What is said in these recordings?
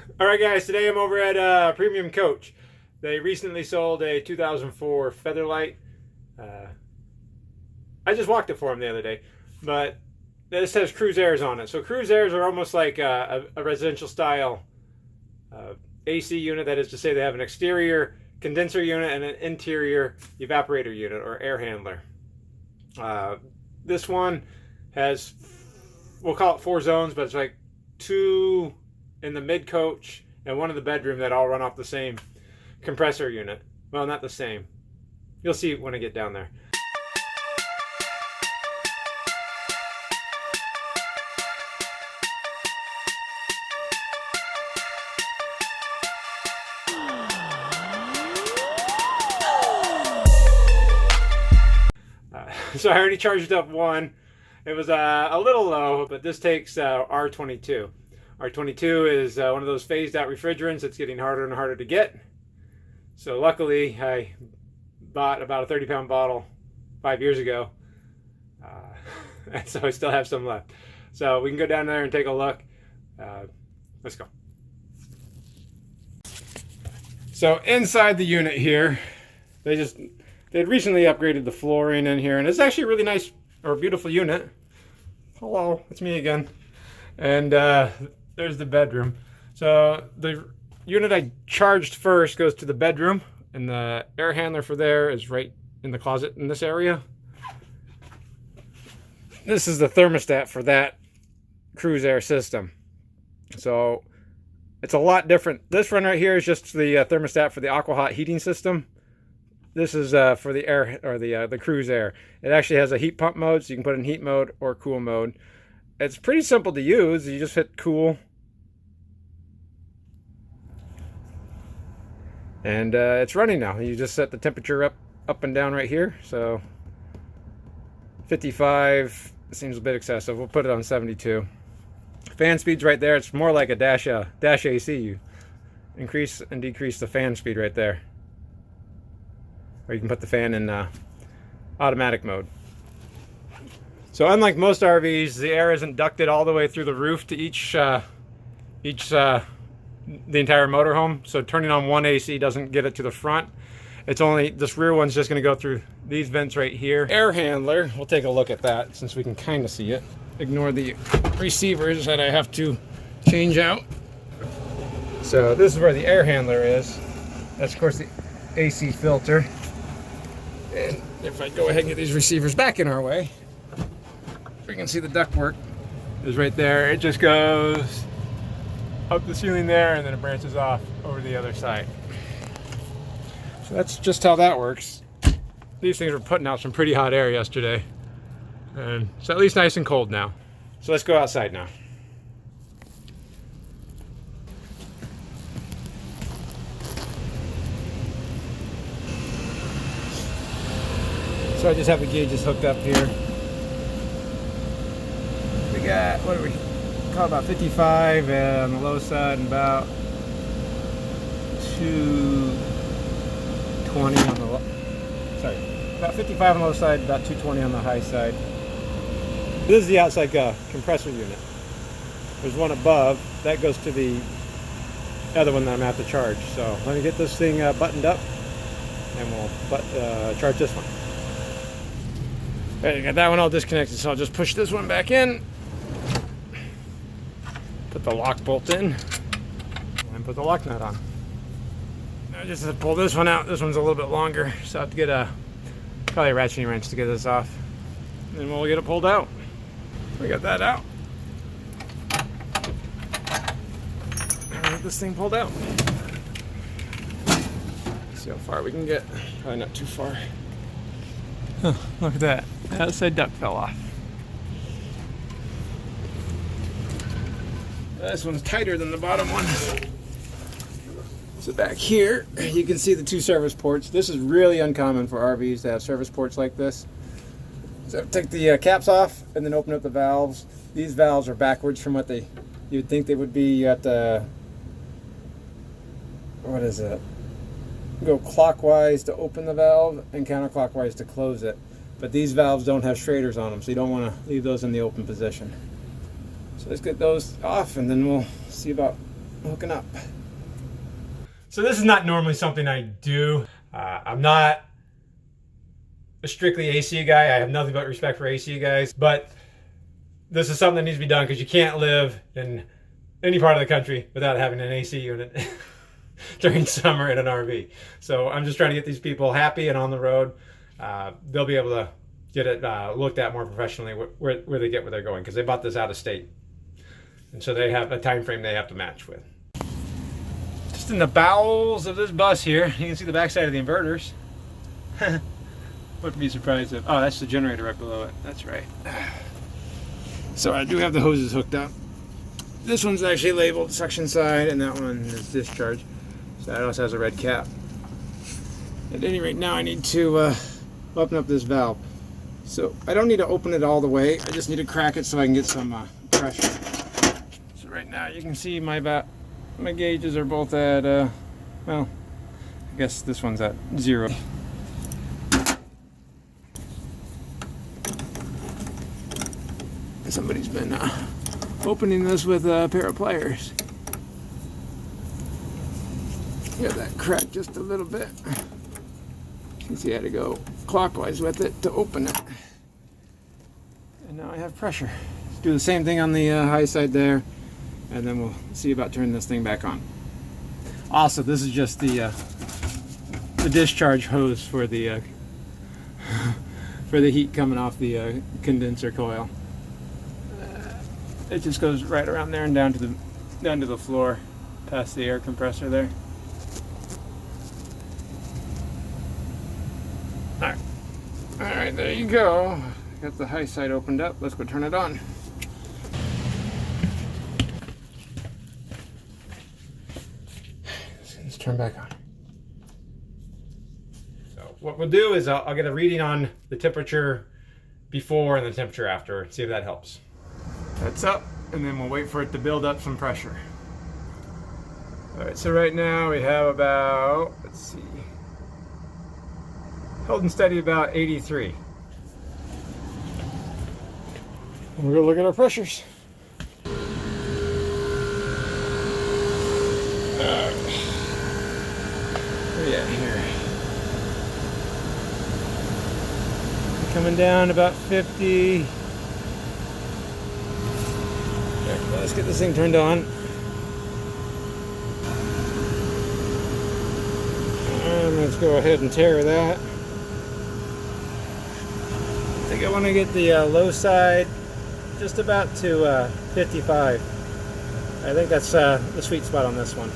Alright guys, today I'm over at Premium Coach. They recently sold a 2004 Featherlite. I just walked it for them the other day, but this has Cruisairs on it. So Cruisairs are almost like a residential style AC unit. That is to say, they have an exterior condenser unit and an interior evaporator unit or air handler. This one has, we'll call it 4 zones, but it's like 2 in the mid coach and 1 in the bedroom that all run off the same compressor unit. Well, not the same. You'll see when I get down there. So I already charged up 1. It was a little low, but this takes R22. R22 is one of those phased out refrigerants that's getting harder and harder to get. So luckily I bought about a 30-pound bottle 5 years ago. And so I still have some left. So we can go down there and take a look. Let's go. So inside the unit here, they'd recently upgraded the flooring in here, and it's actually a really nice or beautiful unit. Hello, it's me again. And there's the bedroom. So the unit I charged first goes to the bedroom, and the air handler for there is right in the closet in this area. This is the thermostat for that Cruiseair system. So it's a lot different. This one right here is just the thermostat for the aqua-hot heating system. This is for the air, or the Cruiseair. It actually has a heat pump mode, so you can put it in heat mode or cool mode. It's pretty simple to use. You just hit cool, and it's running now. You just set the temperature up and down right here. So 55 seems a bit excessive. We'll put it on 72. Fan speed's right there. It's more like a dash AC. You increase and decrease the fan speed right there. Or you can put the fan in automatic mode. So unlike most RVs, the air isn't ducted all the way through the roof to the entire motorhome. So turning on one AC doesn't get it to the front. It's only, this rear one's just going to go through these vents right here. Air handler, we'll take a look at that since we can kind of see it. Ignore the receivers that I have to change out. So this is where the air handler is. That's of course the AC filter. And if I go ahead and get these receivers back in our way, we can see the ductwork is right there. It just goes up the ceiling there, and then it branches off over the other side. So that's just how that works. These things were putting out some pretty hot air yesterday, and it's at least nice and cold now. So let's go outside now. So I just have the gauges hooked up here. We got, what do we call, about 55 on the low side and about 220 on the low, sorry, about 55 on the low side, about 220 on the high side. This is the outside compressor unit. There's one above, that goes to the other one that I'm going to have to charge. So let me get this thing buttoned up, and we'll charge this one. Okay, got that one all disconnected, so I'll just push this one back in, put the lock bolt in, and put the lock nut on. Now just to pull this one out. This one's a little bit longer, so I have to get probably a ratcheting wrench to get this off, and then we'll get it pulled out. We got that out. And get this thing pulled out. See how far we can get. Probably not too far. Huh, look at that. The outside duct fell off. This one's tighter than the bottom one. So back here, you can see the 2 service ports. This is really uncommon for RVs to have service ports like this. So take the caps off and then open up the valves. These valves are backwards from what you would think they would be. You have to, what is it? Go clockwise to open the valve and counterclockwise to close it. But these valves don't have straighters on them, so you don't want to leave those in the open position. So let's get those off, and then we'll see about hooking up. So this is not normally something I do. I'm not a strictly AC guy. I have nothing but respect for AC guys, but this is something that needs to be done because you can't live in any part of the country without having an AC unit during summer in an RV. So I'm just trying to get these people happy and on the road. They'll be able to get it looked at more professionally where they get where they're going, because they bought this out of state. And so they have a time frame they have to match with. Just in the bowels of this bus here, you can see the backside of the inverters. Wouldn't be surprised if, oh, that's the generator right below it. That's right. So I do have the hoses hooked up. This one's actually labeled suction side, and that one is discharge. So that also has a red cap. At any rate, now I need to open up this valve. So I don't need to open it all the way. I just need to crack it so I can get some pressure. So right now you can see my gauges are both at, well, I guess this one's at 0. Somebody's been opening this with a pair of pliers. Got that cracked just a little bit. You can see I had to go clockwise with it to open it. And now I have pressure. Let's do the same thing on the high side there, and then we'll see about turning this thing back on. Also, this is just the discharge hose for the for the heat coming off the condenser coil. It just goes right around there and down to the floor, past the air compressor there. All right, there you go. Got the high side opened up. Let's go turn it on. Let's turn back on. So what we'll do is I'll get a reading on the temperature before and the temperature after. See if that helps. That's up, and then we'll wait for it to build up some pressure. All right, so right now we have about, let's see, holding steady about 83. And we're gonna look at our pressures. All right. Where are you at here? Coming down about 50. Let's get this thing turned on. And let's go ahead and tear that. I think I want to get the low side just about to 55. I think that's the sweet spot on this one.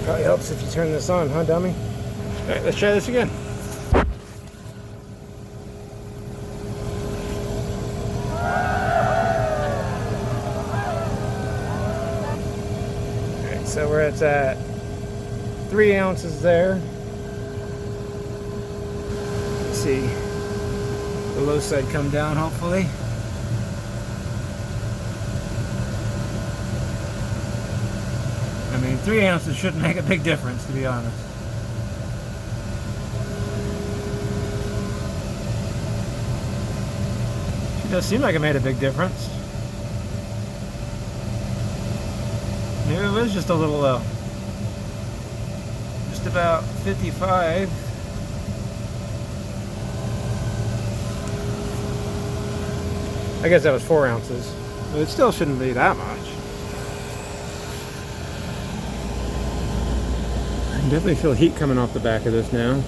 Probably helps if you turn this on, huh, dummy? All right, let's try this again. All right, so we're at 3 ounces there. Let's see the low side come down, hopefully. I mean, 3 ounces shouldn't make a big difference, to be honest. It does seem like it made a big difference. Maybe it was just a little low. Just about 55. I guess that was 4 ounces. But it still shouldn't be that much. I can definitely feel heat coming off the back of this now.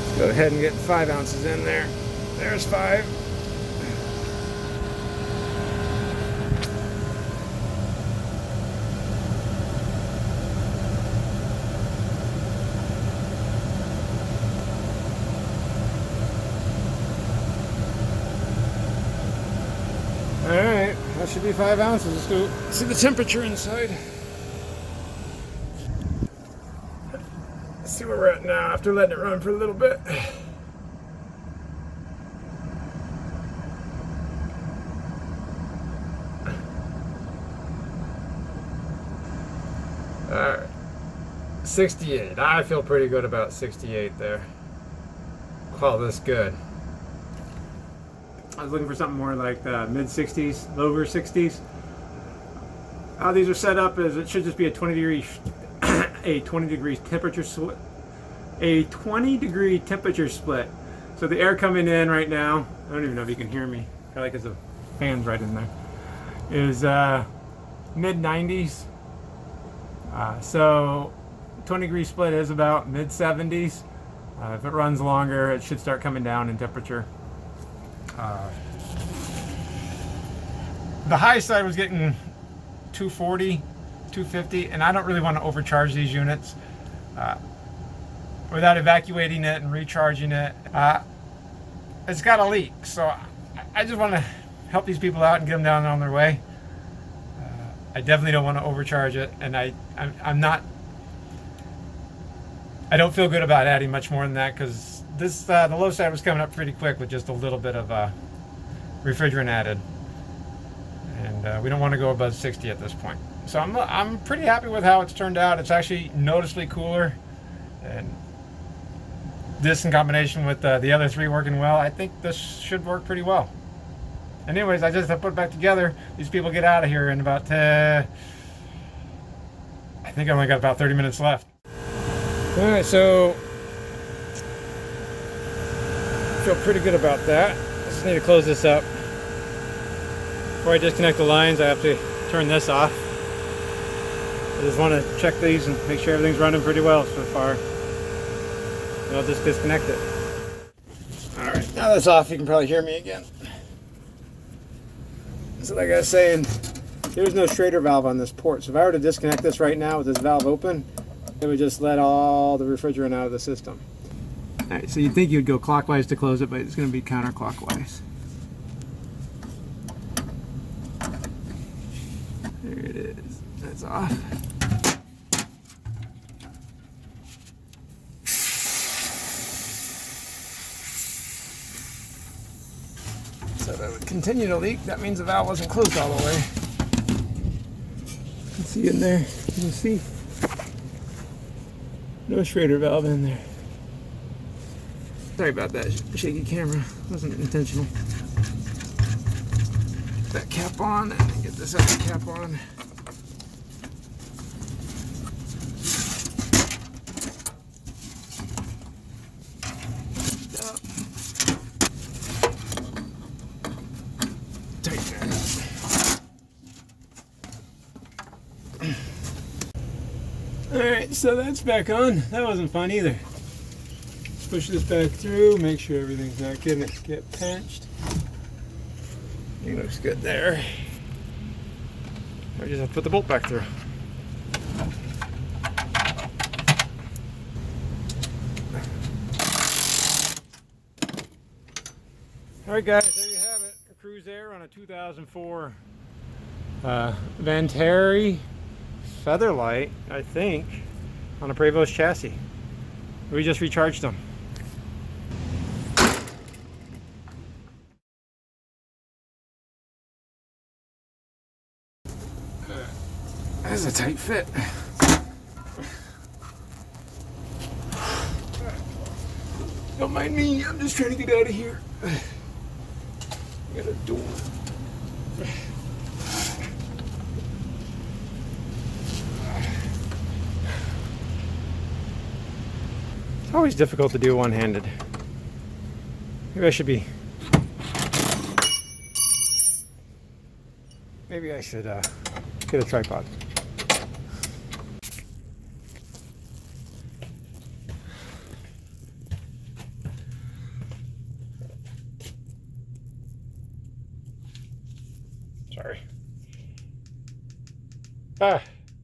Let's go ahead and get 5 ounces in there. There's 5. Alright, that should be 5 ounces. Let's go see the temperature inside. see where we're at now after letting it run for a little bit. Alright, 68. I feel pretty good about 68 there. Call this good. I was looking for something more like the mid 60s, lower 60s. How these are set up is it should just be a 20 degree temperature split. A 20 degree temperature split. So the air coming in right now, I don't even know if you can hear me, I like because the fan's right in there, is mid 90s. So 20 degree split is about mid 70s. If it runs longer, it should start coming down in temperature. The high side was getting 240, 250, and I don't really want to overcharge these units without evacuating it and recharging it. It's got a leak, so I just want to help these people out and get them down on their way. I definitely don't want to overcharge it, and I don't feel good about adding much more than that, because this the low side was coming up pretty quick with just a little bit of refrigerant added, and we don't want to go above 60 at this point. So I'm pretty happy with how it's turned out. It's actually noticeably cooler, and this in combination with the other three working well, I think this should work pretty well. Anyways, I just have to put it back together. These people get out of here in about I think I only got about 30 minutes left. Alright, so I feel pretty good about that. I just need to close this up. Before I disconnect the lines, I have to turn this off. I just want to check these and make sure everything's running pretty well so far. And I'll just disconnect it. Alright, now that's off, you can probably hear me again. So like I was saying, there's no Schrader valve on this port. So if I were to disconnect this right now with this valve open, it would just let all the refrigerant out of the system. Alright, so you'd think you'd go clockwise to close it, but it's going to be counterclockwise. There it is. That's off. So if it would continue to leak, that means the valve wasn't closed all the way. You can see in there, you can see no Schrader valve in there. Sorry about that shaky camera, it wasn't intentional. Get that cap on and then get this other cap on. Alright, so that's back on. That wasn't fun either. Let's push this back through, make sure everything's not gonna get pinched. It looks good there. I just have to put the bolt back through. Alright guys, there you have it. A Cruiseair on a 2004 Vantare Featherlite, I think, on a Prevost chassis. We just recharged them. That's a tight fit. Don't mind me, I'm just trying to get out of here. I got a door. It's always difficult to do one-handed. Maybe I should be... Maybe I should get a tripod. Sorry.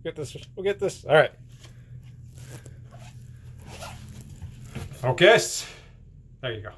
Get this. We'll get this. All right. Focus. There you go.